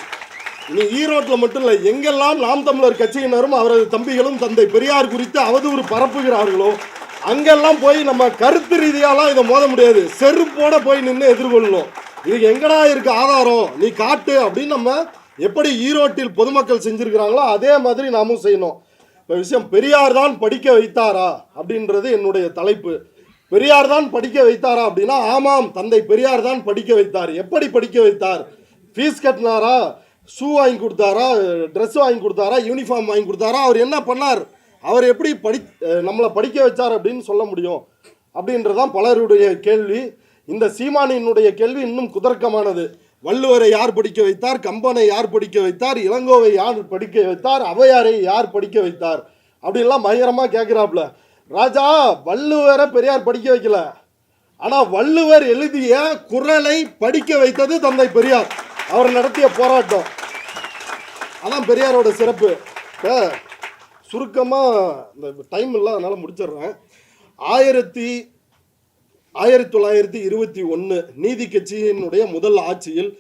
இனி ஈரோட்டில் மட்டும் இல்லை, எங்கெல்லாம் நாம் தமிழர் கட்சியினரும் அவரது தம்பிகளும் தந்தை பெரியார் குறித்து அவதூறு பரப்புகிறார்களோ அங்கெல்லாம் போய் நம்ம கருத்து ரீதியாலாம் இதை மோத முடியாது. செருப்போட போய் நின்று எதிர்கொள்ளணும். இதுக்கு எங்கடா இருக்கு ஆதாரம், நீ காட்டு அப்படின்னு நம்ம எப்படி ஈரோட்டில் பொதுமக்கள் செஞ்சிருக்கிறாங்களோ அதே மாதிரி நாமும் செய்யணும். இப்போ விஷயம் பெரியார் தான் படிக்க வைத்தாரா அப்படின்றது என்னுடைய தலைப்பு. பெரியார் தான் படிக்க வைத்தாரா அப்படின்னா, ஆமாம், தந்தை பெரியார் தான் படிக்க வைத்தார். எப்படி படிக்க வைத்தார்? ஃபீஸ் கட்டினாரா, ஷூ வாங்கி கொடுத்தாரா, ட்ரெஸ் வாங்கி கொடுத்தாரா, யூனிஃபார்ம் வாங்கி கொடுத்தாரா, அவர் என்ன பண்ணார், அவர் எப்படி நம்மளை படிக்க வச்சார் அப்படின்னு சொல்ல முடியும் அப்படின்றதான் பலருடைய கேள்வி. இந்த சீமானியினுடைய கேள்வி இன்னும் குதர்க்கமானது. வள்ளுவரை யார் படிக்க வைத்தார், கம்பனை யார் படிக்க வைத்தார், இளங்கோவை யார் படிக்க வைத்தார், ஔவையாரை யார் படிக்க வைத்தார் அப்படின்லாம் பயங்கரமாக கேட்குறாப்புல. ராஜா, வள்ளுவரை பெரியார் படிக்க வைக்கல, ஆனால் வள்ளுவர் எழுதிய குறளை படிக்க வைத்தது தந்தை பெரியார். அவர் நடத்திய போராட்டம் அதான் பெரியாரோட சிறப்பு. சுருக்கமாக இந்த டைம் இல்லை, அதனால் முடிச்சிடுறேன். 1921 நீதி கட்சியினுடைய முதல் ஆட்சியில்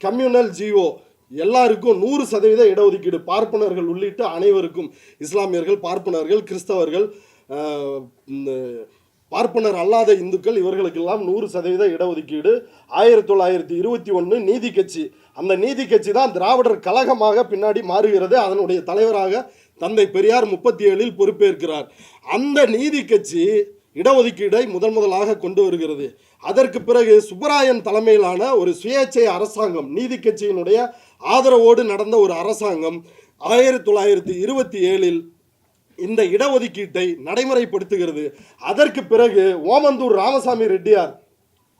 கம்யூனல் ஜிஓ எல்லாருக்கும் 100% இடஒதுக்கீடு, பார்ப்பனர்கள் உள்ளிட்ட அனைவருக்கும், இஸ்லாமியர்கள், பார்ப்பனர்கள், கிறிஸ்தவர்கள், பார்ப்பனர் அல்லாத இந்துக்கள், இவர்களுக்கெல்லாம் 100% இடஒதுக்கீடு 1921 நீதி கட்சி. அந்த நீதி கட்சி தான் திராவிடர் கழகமாக பின்னாடி மாறுகிறது. அதனுடைய தலைவராக தந்தை பெரியார் 37 பொறுப்பேற்கிறார். அந்த நீதி கட்சி இடஒதுக்கீடை முதலாக கொண்டு வருகிறது. அதற்கு பிறகு சுப்பராயன் தலைமையிலான ஒரு சுயேட்சை அரசாங்கம், நீதி கட்சியினுடைய ஆதரவோடு நடந்த ஒரு அரசாங்கம் 1927 இந்த இடஒதுக்கீட்டை நடைமுறைப்படுத்துகிறது. அதற்கு பிறகு ஓமந்தூர் ராமசாமி ரெட்டியார்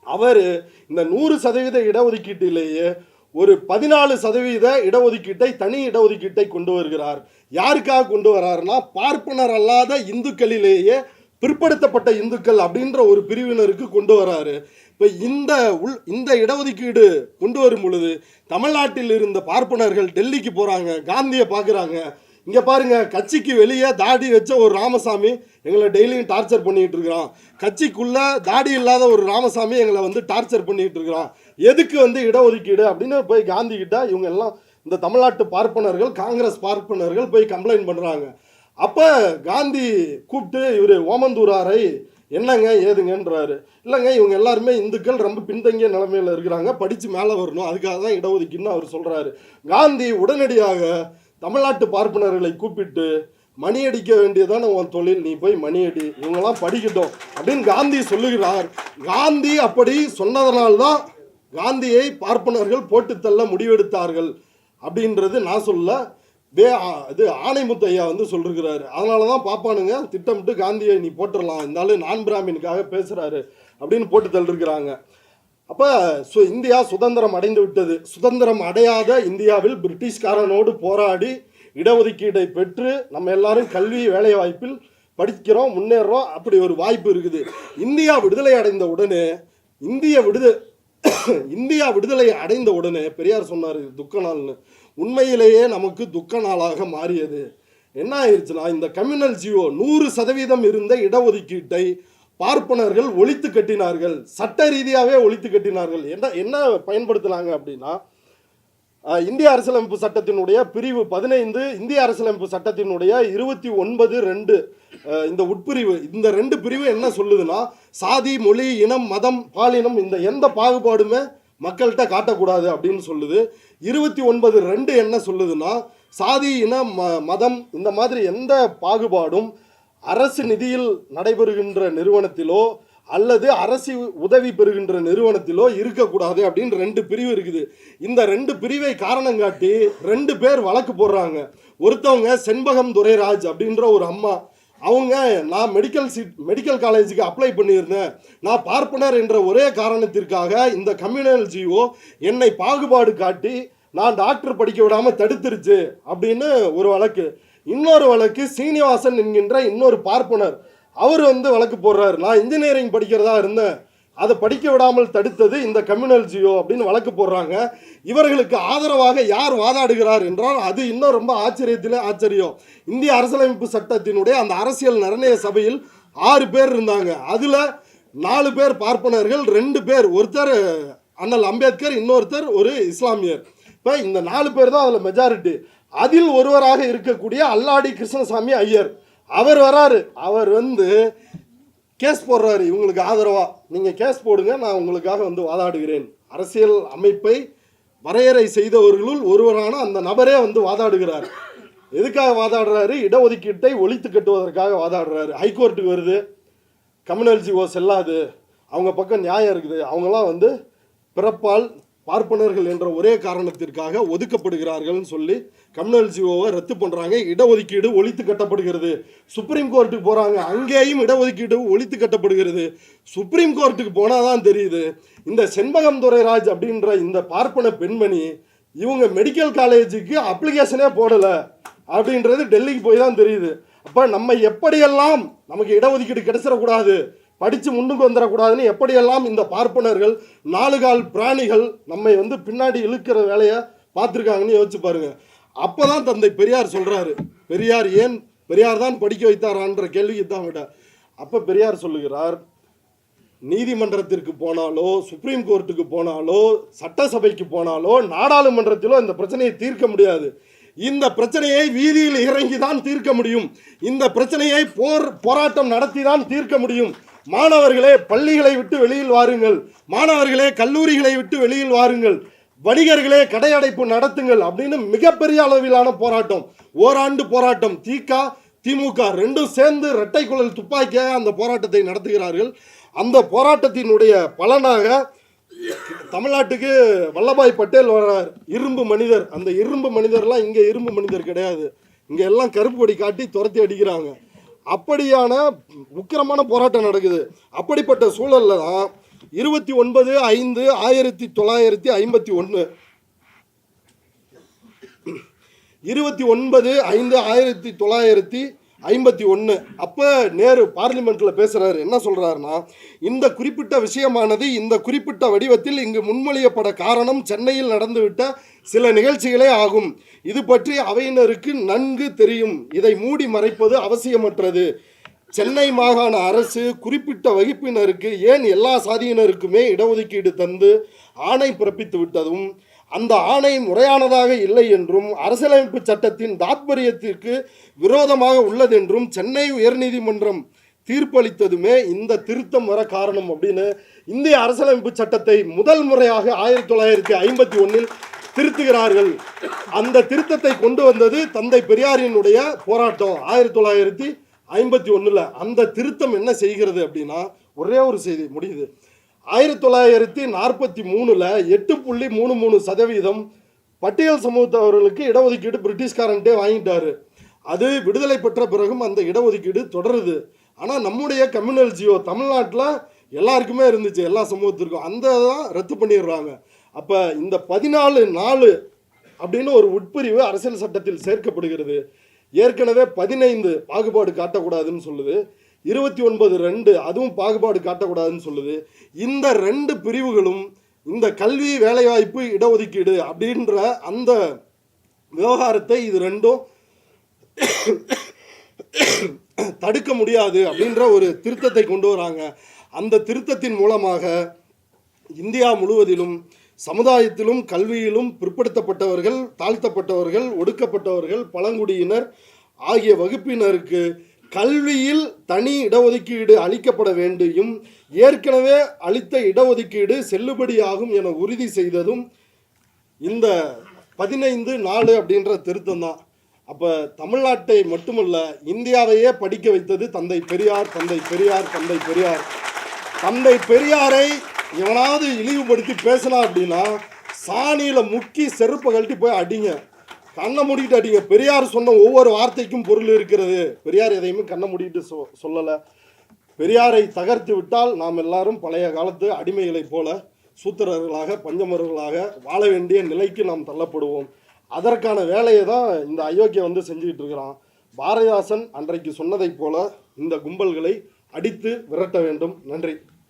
அவர் இந்த 100% இடஒதுக்கீட்டிலேயே ஒரு 14% இடஒதுக்கீட்டை, தனி இடஒதுக்கீட்டை கொண்டு வருகிறார். யாருக்காக கொண்டு வர்றாருன்னா, பார்ப்பனர் அல்லாத இந்துக்களிலேயே பிற்படுத்தப்பட்ட இந்துக்கள் அப்படின்ற ஒரு பிரிவினருக்கு கொண்டு வராரு. இப்போ இந்த இடஒதுக்கீடு கொண்டு வரும் பொழுது தமிழ்நாட்டில் இருந்த பார்ப்பனர்கள் டெல்லிக்கு போகிறாங்க, காந்தியை பார்க்குறாங்க. இங்கே பாருங்க, கட்சிக்கு வெளியே தாடி வச்ச ஒரு ராமசாமி எங்களை டெய்லியும் டார்ச்சர் பண்ணிகிட்டு இருக்கிறான், கட்சிக்குள்ளே தாடி இல்லாத ஒரு ராமசாமி எங்களை டார்ச்சர் பண்ணிகிட்டு இருக்கிறான், எதுக்கு இடஒதுக்கீடு அப்படின்னு போய் காந்தி கிட்ட இவங்க எல்லாம் இந்த தமிழ்நாட்டு பார்ப்பனர்கள், காங்கிரஸ் பார்ப்பனர்கள் போய் கம்ப்ளைண்ட் பண்ணுறாங்க. அப்போ காந்தி கூப்பிட்டு இவர் ஓமந்தூராரை என்னங்க ஏதுங்கன்றாரு. இல்லைங்க, இவங்க எல்லாருமே இந்துக்கள், ரொம்ப பின்தங்கிய நிலைமையில் இருக்கிறாங்க, படித்து மேலே வரணும், அதுக்காக தான் இடஒதுக்கீடுன்னு அவர் சொல்கிறாரு. காந்தி உடனடியாக தமிழ்நாட்டு பார்ப்பனர்களை கூப்பிட்டு, மணி அடிக்க வேண்டியதான உன் தொழில், நீ போய் மணி அடி, இவங்கெல்லாம் படிக்கட்டும் அப்படின்னு காந்தி சொல்லுகிறார். காந்தி அப்படி சொன்னதனால்தான் காந்தியை பார்ப்பனர்கள் போட்டு தள்ள முடிவெடுத்தார்கள் அப்படின்றது நான் சொல்ல, இது ஆணைமுத்து ஐயா சொல்லிருக்கிறாரு. அதனால தான் பாப்பானுங்க திட்டமிட்டு காந்தியை நீ போட்டுடலாம், இருந்தாலும் நான் பிராமினுக்காக பேசுகிறாரு அப்படின்னு போட்டு தள்ளிருக்கிறாங்க. அப்போ இந்தியா சுதந்திரம் அடைந்து விட்டது. சுதந்திரம் அடையாத இந்தியாவில் பிரிட்டிஷ்காரனோடு போராடி இடஒதுக்கீடை பெற்று நம்ம எல்லாரும் கல்வி வேலை வாய்ப்பில் படிக்கிறோம், முன்னேறோம். அப்படி ஒரு வாய்ப்பு இருக்குது. இந்தியா விடுதலை அடைந்த உடனே பெரியார் சொன்னார் துக்க நாள்னு. உண்மையிலேயே நமக்கு துக்க நாளாக மாறியது. என்ன ஆயிடுச்சுன்னா, இந்த கம்யூனல் ஜிஓ 100% இருந்த இடஒதுக்கீட்டை பார்ப்பனர்கள் ஒழித்து கட்டினார்கள், சட்ட ரீதியாகவே ஒழித்து கட்டினார்கள். என்ன பயன்படுத்தினாங்க அப்படின்னா, இந்திய அரசியலமைப்பு சட்டத்தினுடைய பிரிவு 15, இந்திய அரசியலமைப்பு சட்டத்தினுடைய 29(2) இந்த உட்பிரிவு, இந்த 2 பிரிவு என்ன சொல்லுதுன்னா, சாதி, மொழி, இனம், மதம், பாலினம் இந்த எந்த பாகுபாடுமே மக்கள்கிட்ட காட்டக்கூடாது அப்படின்னு சொல்லுது. 29(2) என்ன சொல்லுதுன்னா, சாதி, இனம், மதம் இந்த மாதிரி எந்த பாகுபாடும் அரசு நிதியில் நடைபெறுகின்ற நிறுவனத்திலோ அல்லது அரசு உதவி பெறுகின்ற நிறுவனத்திலோ இருக்கக்கூடாது அப்படின்னு 2 பிரிவு இருக்குது. இந்த 2 பிரிவை காரணம் காட்டி 2 பேர் வழக்கு போடுறாங்க. ஒருத்தவங்க செண்பகம் துரைராஜ் அப்படின்ற ஒரு அம்மா, அவங்க நான் மெடிக்கல் காலேஜுக்கு அப்ளை பண்ணியிருந்தேன், நான் பார்ப்பனர் என்ற ஒரே காரணத்திற்காக இந்த கம்யூனல் ஜிஓ என்னை பாகுபாடு காட்டி நான் டாக்டர் படிக்க விடாமல் தடுத்துருச்சு அப்படின்னு ஒரு வழக்கு. இன்னொரு வழக்கு சீனிவாசன் என்கின்ற இன்னொரு பார்ப்பனர், அவர் வழக்கு போடுறாரு, நான் இன்ஜினியரிங் படிக்கிறதா இருந்தேன், அதை படிக்க விடாமல் தடுத்தது இந்த கம்யூனல் ஜிஓ அப்படின்னு வழக்கு போடுறாங்க. இவர்களுக்கு ஆதரவாக யார் வாதாடுகிறார் என்றால், அது இன்னும் ரொம்ப ஆச்சரியம். இந்திய அரசியலமைப்பு சட்டத்தினுடைய அந்த அரசியல் நிர்ணய சபையில் 6 பேர் இருந்தாங்க. அதில் 4 பேர் பார்ப்பனர்கள், 2 பேர், ஒருத்தர் அண்ணல் அம்பேத்கர், இன்னொருத்தர் ஒரு இஸ்லாமியர். இப்போ இந்த 4 பேர் தான் அதில் மெஜாரிட்டி. அதில் ஒருவராக இருக்கக்கூடிய அல்லாடி கிருஷ்ணசாமி ஐயர் அவர் வராரு. அவர் கேஸ் போடுறாரு இவங்களுக்கு ஆதரவா. நீங்கள் கேஸ் போடுங்க, நான் உங்களுக்காக வாதாடுகிறேன். அரசியல் அமைப்பை வரையறை செய்தவர்களுள் ஒருவரான அந்த நபரே வாதாடுகிறார். எதுக்காக வாதாடுறாரு? இடஒதுக்கீட்டை ஒழித்து கட்டுவதற்காக வாதாடுறாரு. ஹைகோர்ட்டுக்கு வருது, கம்யூனல் ஜிஓ செல்லாது, அவங்க பக்கம் நியாயம் இருக்குது, அவங்களாம் பிறப்பால் பார்ப்பனர்கள் என்ற ஒரே காரணத்திற்காக ஒதுக்கப்படுகிறார்கள்னு சொல்லி கம்யூனல் ஜிஓவை ரத்து பண்ணுறாங்க. இடஒதுக்கீடு ஒழித்து கட்டப்படுகிறது. சுப்ரீம் கோர்ட்டுக்கு போகிறாங்க, அங்கேயும் இடஒதுக்கீடு ஒழித்து கட்டப்படுகிறது. சுப்ரீம் கோர்ட்டுக்கு போனால் தான் தெரியுது, இந்த செண்பகம் துரைராஜ் அப்படின்ற இந்த பார்ப்பன பெண்மணி இவங்க மெடிக்கல் காலேஜுக்கு அப்ளிகேஷனே போடலை அப்படின்றது டெல்லிக்கு போய் தான் தெரியுது. அப்போ நம்ம எப்படியெல்லாம் நமக்கு இடஒதுக்கீடு கிடைச்சிடக்கூடாது, படித்து முன்னுக்கு வந்துடக்கூடாதுன்னு எப்படியெல்லாம் இந்த பார்ப்பனர்கள் 4 கால் பிராணிகள் நம்மை பின்னாடி இழுக்கிற வேலையை பார்த்துருக்காங்கன்னு யோசிச்சு பாருங்க. அப்போ தான் தந்தை பெரியார் சொல்கிறாரு, பெரியார் தான் படிக்க வைத்தாரான்ற கேள்விக்கு தான் விட. அப்போ பெரியார் சொல்லுகிறார், நீதிமன்றத்திற்கு போனாலோ, சுப்ரீம் கோர்ட்டுக்கு போனாலோ, சட்டசபைக்கு போனாலோ, நாடாளுமன்றத்திலோ இந்த பிரச்சனையை தீர்க்க முடியாது. இந்த பிரச்சனையை வீதியில் இறங்கி தான் தீர்க்க முடியும். இந்த பிரச்சனையை போராட்டம் நடத்தி தான் தீர்க்க முடியும். மாணவர்களே, பள்ளிகளை விட்டு வெளியில் வாருங்கள், மாணவர்களே கல்லூரிகளை விட்டு வெளியில் வாருங்கள், வணிகர்களே கடையடைப்பு நடத்துங்கள் அப்படின்னு மிகப்பெரிய அளவிலான போராட்டம், ஓராண்டு போராட்டம். திமுக ரெண்டும் சேர்ந்து இரட்டை குழல் துப்பாக்கியாக அந்த போராட்டத்தை நடத்துகிறார்கள். அந்த போராட்டத்தினுடைய பலனாக தமிழ்நாட்டுக்கு வல்லபாய் பட்டேல் வர்றார், இரும்பு மனிதர். அந்த இரும்பு மனிதர்லாம் இங்கே இரும்பு மனிதர் கிடையாது, இங்கே எல்லாம் கருப்பு கொடி காட்டி துரத்தி அடிக்கிறாங்க. அப்படியான உக்கிரமான போராட்டம் நடக்குது. அப்படிப்பட்ட சூழலில் தான் 29/5/1951 29/5/1951 அப்போ நேரு பார்லிமெண்ட்டில் பேசுகிறாரு. என்ன சொல்கிறாருன்னா, இந்த குறிப்பிட்ட விஷயமானது இந்த குறிப்பிட்ட வடிவத்தில் இங்கு முன்மொழியப்பட காரணம் சென்னையில் நடந்துவிட்ட சில நிகழ்ச்சிகளே ஆகும். இது பற்றி அவையினருக்கு நன்கு தெரியும். இதை மூடி மறைப்பது அவசியமற்றது. சென்னை மாகாண அரசு குறிப்பிட்ட வகுப்பினருக்கு, ஏன் எல்லா சாதியினருக்குமே இடஒதுக்கீடு தந்து ஆணை பிறப்பித்து விட்டதும், அந்த ஆணை முறையானதாக இல்லை என்றும், அரசியலமைப்பு சட்டத்தின் தாத்பரியத்திற்கு விரோதமாக உள்ளதென்றும் சென்னை உயர்நீதிமன்றம் தீர்ப்பளித்ததுமே இந்த திருத்தம் வர காரணம் அப்படின்னு இந்திய அரசியலமைப்பு சட்டத்தை முதல் முறையாக 1951 திருத்துகிறார்கள். அந்த திருத்தத்தை கொண்டு வந்தது தந்தை பெரியாரினுடைய போராட்டம் 1951. அந்த திருத்தம் என்ன செய்கிறது அப்படின்னா, ஒரே ஒரு செய்தி முடியுது. 1943 8.33% பட்டியல் சமூகத்தவர்களுக்கு இடஒதுக்கீடு பிரிட்டிஷ்காரன்ட்டே வாங்கிட்டாரு. அது விடுதலை பெற்ற பிறகும் அந்த இடஒதுக்கீடு தொடருது. ஆனால் நம்முடைய கம்யூனல் ஜியோ தமிழ்நாட்டில் எல்லாருக்குமே இருந்துச்சு, எல்லா சமூகத்திற்கும். அந்த தான் ரத்து பண்ணிடுறாங்க. அப்போ இந்த 14(4) அப்படின்னு ஒரு உட்பிரிவு அரசியல் சட்டத்தில் சேர்க்கப்படுகிறது. ஏற்கனவே 15 பாகுபாடு காட்டக்கூடாதுன்னு சொல்லுது, 29(2) அதுவும் பாகுபாடு காட்டக்கூடாதுன்னு சொல்லுது. இந்த 2 பிரிவுகளும் இந்த கல்வி, வேலைவாய்ப்பு, இடஒதுக்கீடு அப்படின்ற அந்த விவகாரத்தை இது ரெண்டும் தடுக்க முடியாது அப்படின்ற ஒரு திருத்தத்தை கொண்டு வராங்க. அந்த திருத்தத்தின் மூலமாக இந்தியா முழுவதிலும் சமுதாயத்திலும் கல்வியிலும் பிற்படுத்தப்பட்டவர்கள், தாழ்த்தப்பட்டவர்கள், ஒடுக்கப்பட்டவர்கள், பழங்குடியினர் ஆகிய வகுப்பினருக்கு கல்வியில் தனி இடஒதுக்கீடு அளிக்கப்பட வேண்டும், ஏற்கனவே அளித்த இடஒதுக்கீடு செல்லுபடியாகும் என உறுதி செய்ததும் இந்த 15(4) அப்படின்ற திருத்தம் தான். அப்போ தமிழ்நாட்டை மட்டுமல்ல, இந்தியாவையே படிக்க வைத்தது தந்தை பெரியார். தந்தை பெரியாரை எவனாவது இழிவுபடுத்தி பேசினா அப்படின்னா சாணியில் முக்கி செருப்பை கழட்டி போய் அடிங்க, கண்ணை மூடிட்டு அடிங்க. பெரியார் சொன்ன ஒவ்வொரு வார்த்தைக்கும் பொருள் இருக்கிறது. பெரியார் எதையுமே கண்ணை மூடிட்டு சொல்லலை. பெரியாரை தகர்த்து விட்டால் நாம் எல்லாரும் பழைய காலத்து அடிமைகளைப் போல சூத்திரர்களாக, பஞ்சமர்களாக வாழ வேண்டிய நிலைக்கு நாம் தள்ளப்படுவோம். அதற்கான வேலையை தான் இந்த அயோக்கியம் செஞ்சுக்கிட்டு இருக்கிறான். பாரதிதாசன் அன்றைக்கு சொன்னதைப் போல இந்த கும்பல்களை அடித்து விரட்ட வேண்டும். நன்றி.